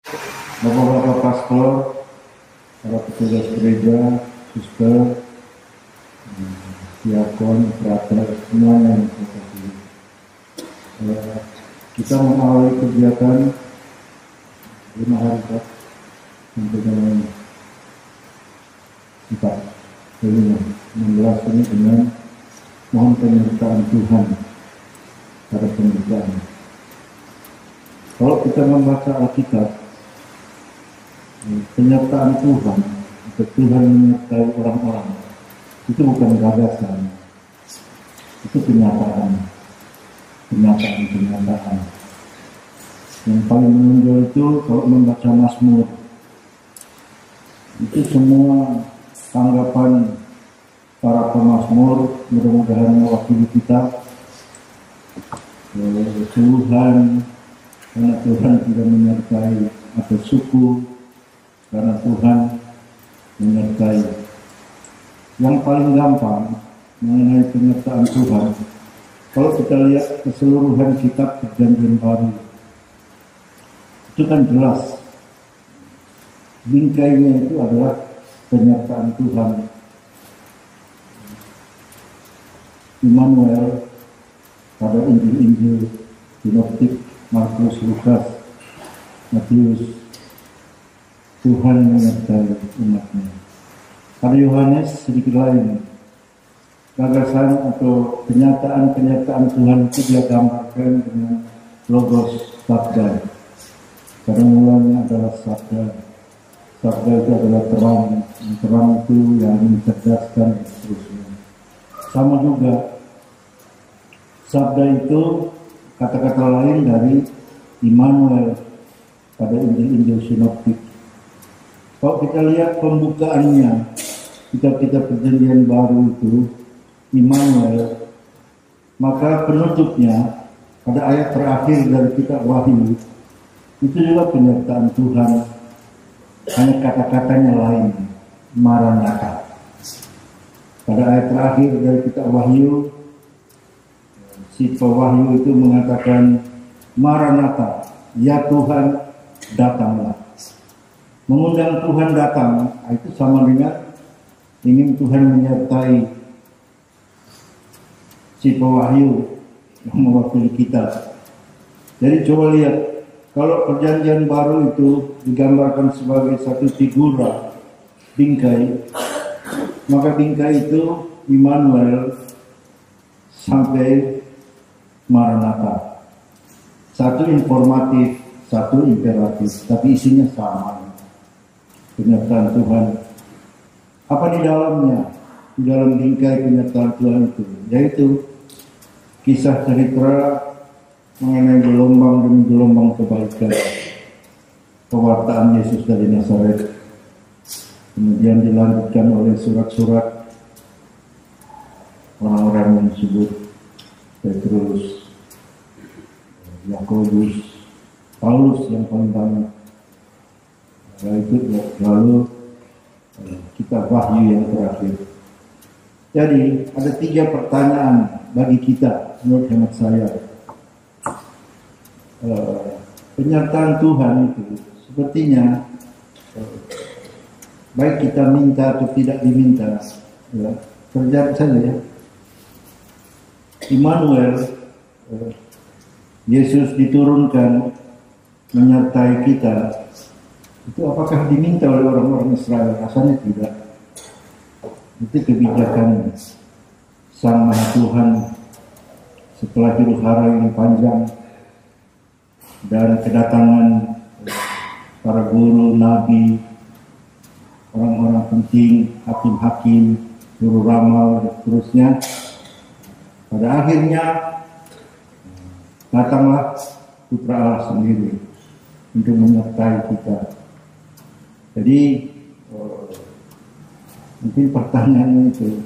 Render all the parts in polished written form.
Bapak-bapak pastor, para petugas gereja, suster, diakon, frater, semuanya yang saya kasih. Kita mengawali kegiatan 5 hari Pak, sampai dengan 16 ini dengan mohon penyertaan Tuhan pada pembukaan. Kalau kita membaca Alkitab, penyertaan Tuhan, atau Tuhan menyertai orang-orang, itu bukan gagasan, itu kenyataan. Yang paling menonjol itu kalau membaca Mazmur, itu semua tanggapan para pemazmur mudah-mudahan mewakili kita. Tuhan, karena Tuhan tidak menyertai, atau syukur karena Tuhan menyertai. Yang paling gampang mengenai penyertaan Tuhan, kalau kita lihat keseluruhan kitab Perjanjian Baru, itu kan jelas bingkainya itu adalah penyertaan Tuhan. Immanuel pada Injil-Injil Sinoptik, Markus, Lukas, Matius, Tuhan menyertai umatnya. Pada Yohanes sedikit lain, gagasan atau kenyataan Tuhan itu dia gambarkan dengan logos sabda. Pada mulanya adalah sabda. Sabda itu adalah terang itu yang mencerdaskan dan seterusnya. Sama juga, sabda itu kata-kata lain dari Immanuel pada Injil-Injil Sinoptik. Kalau kita lihat pembukaannya, kitab-kitab Perjanjian Baru itu Immanuel, maka penutupnya pada ayat terakhir dari kitab Wahyu itu juga penyertaan Tuhan, hanya kata-katanya lain, Maranatha. Pada ayat terakhir dari kitab Wahyu, si pewahyu itu mengatakan Maranatha, ya Tuhan datanglah. Mengundang Tuhan datang, itu sama dengan ingin Tuhan menyertai si pewahyu yang mewakili kita. Jadi coba lihat, kalau Perjanjian Baru itu digambarkan sebagai satu figura bingkai, maka bingkai itu Immanuel sampai Maranatha. Satu informatif, satu imperatif, tapi isinya sama. Penyertaan Tuhan. Apa di dalamnya? Di dalam bingkai penyertaan Tuhan itu, yaitu kisah cerita mengenai gelombang demi gelombang kebaikan, pewartaan Yesus dari Nazaret, kemudian dilanjutkan oleh surat-surat orang-orang yang disebut Petrus, Yakobus, Paulus yang paling banyak. Lalu kitab Wahyu yang terakhir. Jadi ada 3 pertanyaan bagi kita menurut hemat saya. Penyertaan Tuhan itu sepertinya baik kita minta atau tidak diminta, terjadi saja ya. Immanuel, Yesus diturunkan menyertai kita, itu apakah diminta oleh orang-orang Israel? Rasanya tidak. Itu kebijakan Sang Maha Tuhan setelah hidup hara yang panjang dan kedatangan para guru, nabi, orang-orang penting, hakim-hakim, juru ramal, dan seterusnya. Pada akhirnya datanglah Putra Allah sendiri untuk menyertai kita. Jadi mungkin pertanyaannya itu,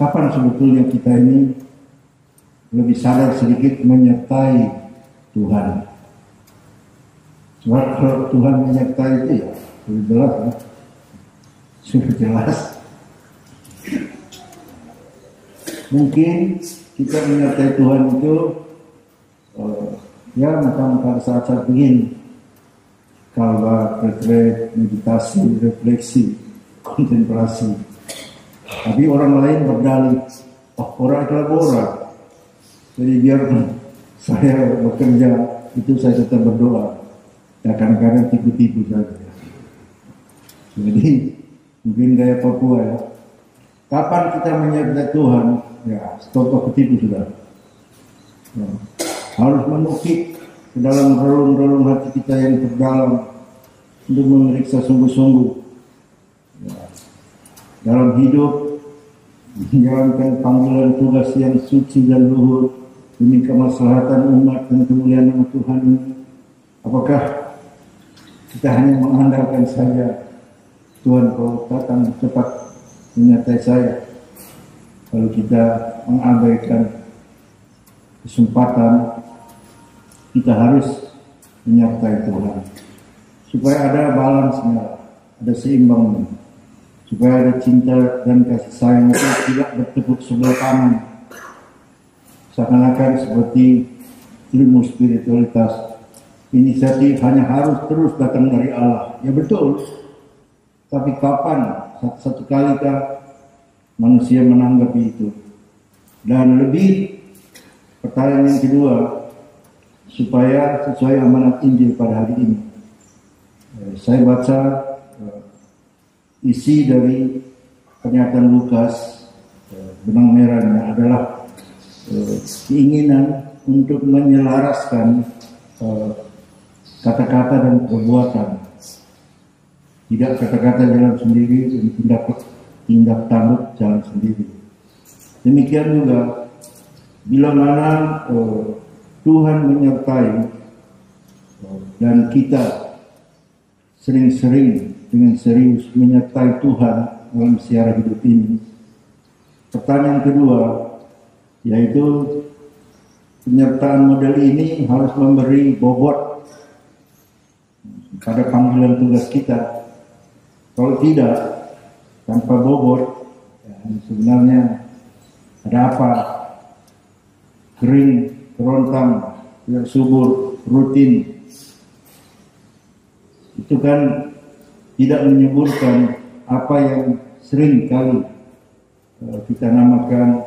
kapan sebetulnya kita ini lebih sadar sedikit menyertai Tuhan? Sebab kalau Tuhan menyertai itu ya sudah jelas ya. Sudah jelas. Mungkin kita menyertai Tuhan itu Ya macam pada saat-saat begini, kalbar, retret, meditasi, refleksi, kontemplasi. Tapi orang lain berdalih, oh orang adalah orang. Jadi biar saya bekerja, itu saya tetap berdoa. Ya kadang-kadang tipu-tipu saja. Jadi mungkin gaya Papua ya. Kapan kita menyertai Tuhan? Ya stop ketipu sudah. Ya. Harus menukik ke dalam relung-relung hati kita yang terdalam untuk memeriksa sungguh-sungguh. Ya. Dalam hidup menjalankan panggilan tugas yang suci dan luhur demi kemaslahatan umat dan kemuliaan nama Tuhan ini. Apakah kita hanya mengandalkan saja Tuhan kalau datang cepat menyertai saya, lalu kita mengabaikan kesempatan, kita harus menyertai Tuhan supaya ada balance-nya, ada seimbangnya, supaya ada cinta dan kasih sayang itu tidak bertepuk sebelah tangan, seakan-akan seperti ilmu spiritualitas inisiatif hanya harus terus datang dari Allah. Ya betul, tapi kapan satu kalikah manusia menanggapi itu? Dan lebih pertanyaan yang kedua, supaya sesuai amanat Injil pada hari ini, saya baca isi dari pernyataan Lukas, benang merahnya adalah keinginan untuk menyelaraskan kata-kata dan perbuatan. Tidak kata-kata jalan sendiri dan tindak tanduk jalan sendiri. Demikian juga bila mana Tuhan menyertai dan kita sering-sering dengan serius menyertai Tuhan dalam siara hidup ini. Pertanyaan kedua yaitu penyertaan model ini harus memberi bobot pada panggilan tugas kita. Kalau tidak, tanpa bobot, ya, sebenarnya ada apa? Kering, kerontang, tidak subur, rutin. Itu kan tidak menyuburkan apa yang sering kali kita namakan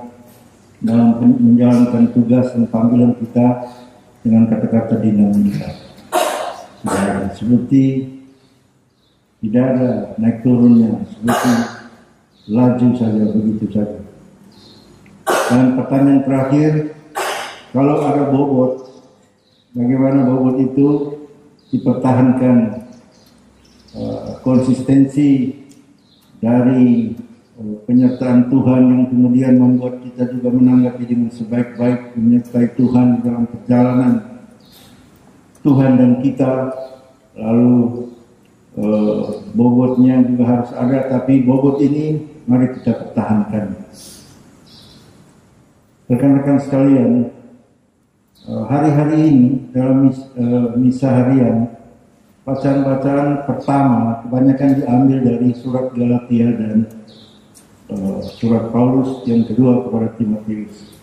dalam menjalankan tugas dan panggilan kita dengan kata-kata dinamika. Seperti tidak ada naik turunnya, seperti laju saja, begitu saja. Dan pertanyaan terakhir, kalau ada bobot, bagaimana bobot itu dipertahankan konsistensi dari penyertaan Tuhan yang kemudian membuat kita juga menanggapi dengan sebaik-baik, menyertai Tuhan dalam perjalanan Tuhan dan kita. Lalu bobotnya juga harus ada, tapi bobot ini mari kita pertahankan. Rekan-rekan sekalian, hari-hari ini dalam misa harian, bacaan-bacaan pertama kebanyakan diambil dari surat Galatia dan surat Paulus yang kedua kepada Timotius.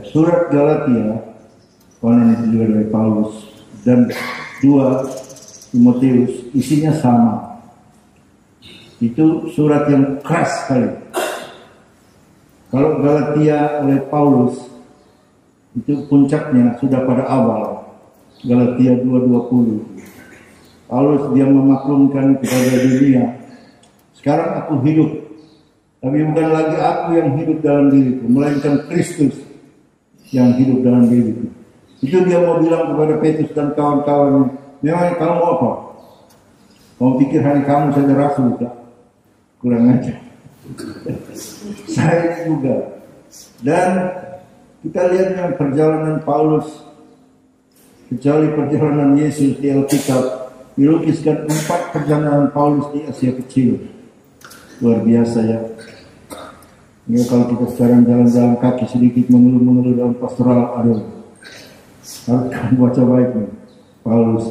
Surat Galatia, konon itu juga dari Paulus, dan 2 Timotius isinya sama. Itu surat yang keras sekali. Kalau Galatia oleh Paulus itu puncaknya sudah pada awal, Galatia 2:20. Paulus dia memaklumkan kepada dunia, sekarang aku hidup, tapi bukan lagi aku yang hidup dalam diriku, melainkan Kristus yang hidup dalam diriku. Itu dia mau bilang kepada Petrus dan kawan-kawannya, memang kamu mau apa? Kamu pikir hanya kamu saja rasul, tak? Kurang aja. Saya juga. Dan kita lihat yang perjalanan Paulus, kecuali perjalanan Yesus di Alkitab, dilukiskan 4 perjalanan Paulus di Asia Kecil. Luar biasa ya. Ya, kalau kita sekarang jalan-jalan kaki sedikit mengeluh-mengeluh dalam pastoral, aduh, harus baca baik nih, Paulus.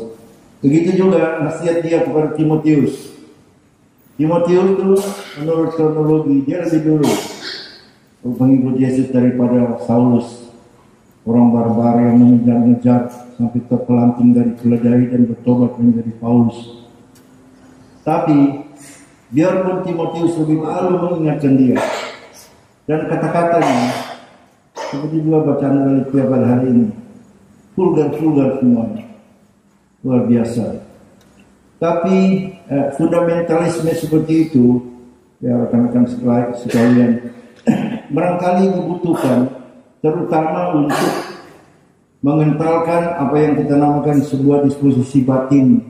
Begitu juga nasihat dia kepada Timotius. Timotius itu menurut kronologi dia lebih dulu pengikut Yesus daripada Saulus. orang barbar yang mengejar-ngejar sampai terpelanting dari keledai dan bertobat menjadi Paulus. Tapi biarpun Timotius lebih malu mengingatkan dia, dan kata-katanya seperti juga bacaan Galatia pada hari ini, vulgar semuanya, luar biasa. Tapi fundamentalisme seperti itu, ya rekan-rekan sekalian, barangkali dibutuhkan, terutama untuk mengentalkan apa yang kita namakan sebuah disposisi batin,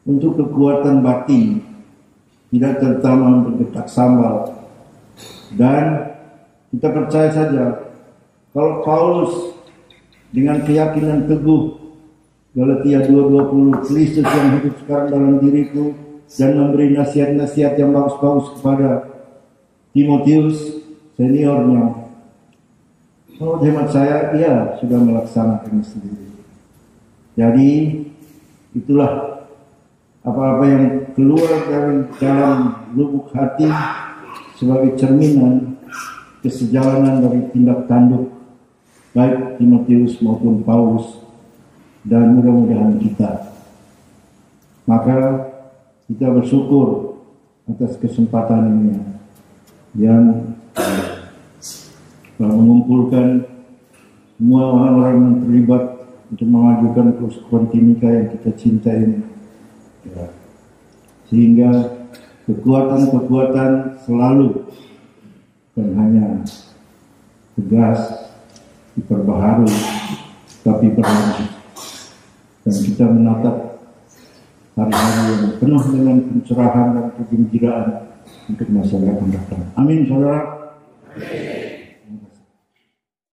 untuk kekuatan batin, tidak terutama untuk detak sambal. Dan kita percaya saja, kalau Paulus dengan keyakinan teguh, Galatia 2:20, Kristus yang hidup sekarang dalam diriku, dan memberi nasihat-nasihat yang bagus-bagus kepada Timotius seniornya, menurut hemat saya dia sudah melaksanakannya sendiri. Jadi itulah apa-apa yang keluar dari dalam lubuk hati sebagai cerminan kesejalanan dari tindak tanduk baik Timotius maupun Paulus, dan mudah-mudahan kita. Maka kita bersyukur atas kesempatan ini yang mengumpulkan semua orang-orang yang terlibat untuk memajukan persekutuan Timika yang kita cintai ini. Sehingga kekuatan-kekuatan selalu bukan hanya tegas, diperbaharui, tapi berlanjut. Dan kita menatap hari-hari yang penuh dengan pencerahan dan kegembiraan untuk masa yang akan datang. Amin, saudara.